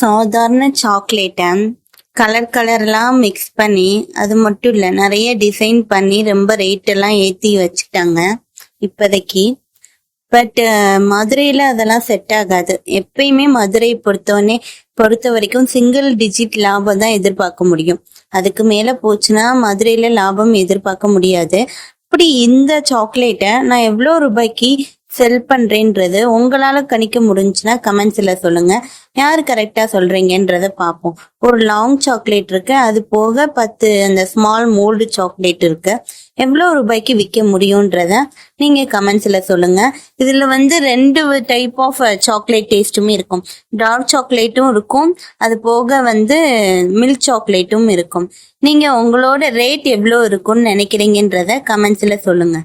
சாதாரண சாக்லேட்டை கலர் கலர்லாம் மிக்ஸ் பண்ணி, அது மட்டும் இல்லை, நிறைய டிசைன் பண்ணி ரொம்ப ரேட் எல்லாம் ஏற்றி வச்சுட்டாங்க இப்போதைக்கு. பட் மதுரையில் அதெல்லாம் செட் ஆகாது. எப்பயுமே மதுரை பொறுத்த வரைக்கும் சிங்கிள் டிஜிட் லாபம் தான் எதிர்பார்க்க முடியும். அதுக்கு மேலே போச்சுன்னா மதுரையில் லாபம் எதிர்பார்க்க முடியாது. அப்படி இந்த சாக்லேட்டை நான் எவ்வளோ ரூபாய்க்கு செல் பண்றேன்றது உங்களால கணிக்க முடிஞ்சுன்னா கமெண்ட்ஸ்ல சொல்லுங்க. யாரு கரெக்டா சொல்றீங்கன்றத பார்ப்போம். ஒரு லாங் சாக்லேட் இருக்கு, அது போக 10 அந்த ஸ்மால் மோல்டு சாக்லேட் இருக்கு. எவ்வளவு ரூபாய்க்கு விற்க முடியும்ன்றத நீங்க கமெண்ட்ஸ்ல சொல்லுங்க. இதுல 2 டைப் ஆஃப் சாக்லேட் டேஸ்ட்டுமே இருக்கும். டார்க் சாக்லேட்டும் இருக்கும், அது போக மில்க் சாக்லேட்டும் இருக்கும். நீங்க உங்களோட ரேட் எவ்வளோ இருக்கும்னு நினைக்கிறீங்கன்றத கமெண்ட்ஸ்ல சொல்லுங்க.